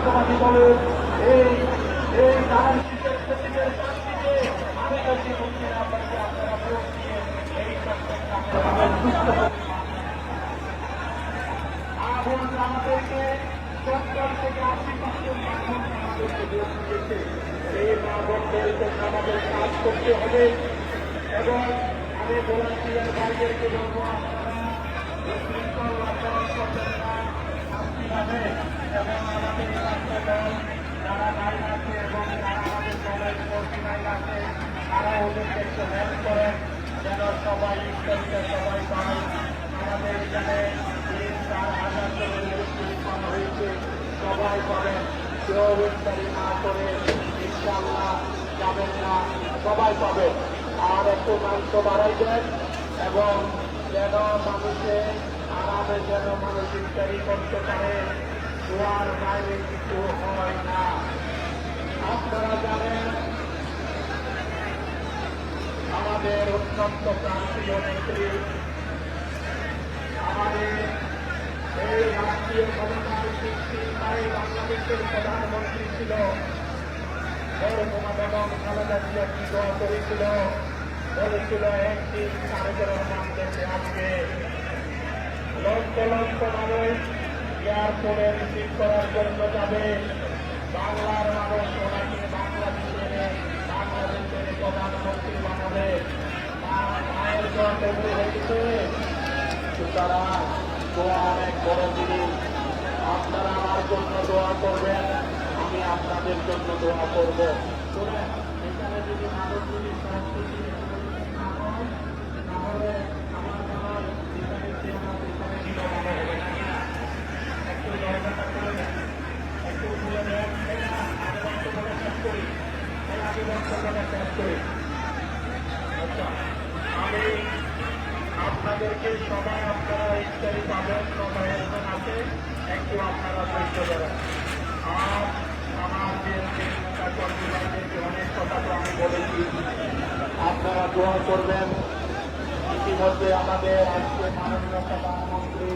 জাতীয়তাবাদী দলের এই এই দাঁড়ানির সচিবের প্রার্থীকে আমি যদি বলছি আপনারা ভোট দিয়ে এই আগুন আমাদেরকে 70 থেকে 80% মানুষ আমাদেরকে ভোট দিয়েছে। এই মা বোনদের জন্য আমাদের কাজ করতে হবে এবং আমি ভলান্টিয়ার ভাইদেরকে বলবো আপনারা শৃঙ্খল আচরণ করবেন না, শান্তিভাবে এবং আমাদের ছাত্র দল যারা লাইন আছে এবং যারা আমাদের দলের কর্মী লাইন আছে তারা ওদেরকে একটু হেল্প করেন যেন সবাই ইফতারিতে সবাই পায়। আমাদের এখানে 3-4 হাজার জনের করা হয়েছে, সবাই পাবেন। কেউ ইফতারি না করে ইনশাআল্লাহ যাবেন না, সবাই পাবে। আর একটু মাংস বাড়াই দেন এবং যেন মানুষে আরামে যেন মানুষ ইফতারি করতে পারে, দোয়ার বাইরে কিছু হয় না। আপনারা জানেন আমাদের অত্যন্ত প্রান্তীয় নেত্রী, আমাদের এই রাষ্ট্রীয় ক্ষমতার শীর্ষস্থায়ী বাংলাদেশের প্রধানমন্ত্রী ছিল বেগম খালেদা জিয়া কি দোয়া করেছিল, বলেছিল একদিন তারেক রহমান দেশে আসবে, লক্ষ লক্ষ মানুষ এয়ারপোর্টে রিসিভ করার জন্য যাবে, বাংলার মানুষ ওনাকে বাংলাদেশের প্রধানমন্ত্রী বানাবে। মায়ের দোয়া কবুল হয়েছে। সুতরাং দোয়া অনেক বড় জিনিস। আপনারা আমার জন্য দোয়া করবেন, আমি আপনাদের জন্য দোয়া করবো। এখানে যদি মানুষ যদি সংস্কৃতি তাহলে আমার মনে হয় এখানে যে আমার এখানে নিরমানো হবে না। একটু দরকারটা করে দেন, একটু তুলে দেন, আগে বক্তব্যটা শেষ করি, আগে বক্তব্যটা শেষ করি। আচ্ছা, আমি আপনাদেরকে সবাই আপনারা ইত্যাদি পাবেন, সবাই এখন আছে, একটু আপনারা ধৈর্য ধরেন। আর আমার যে নেতা কর্মীদেরকে অনেক কথা তো আমি বলেছি, আপনারা দোয়া করবেন। ইতিমধ্যে আমাদের আজকে মাননীয় প্রধানমন্ত্রী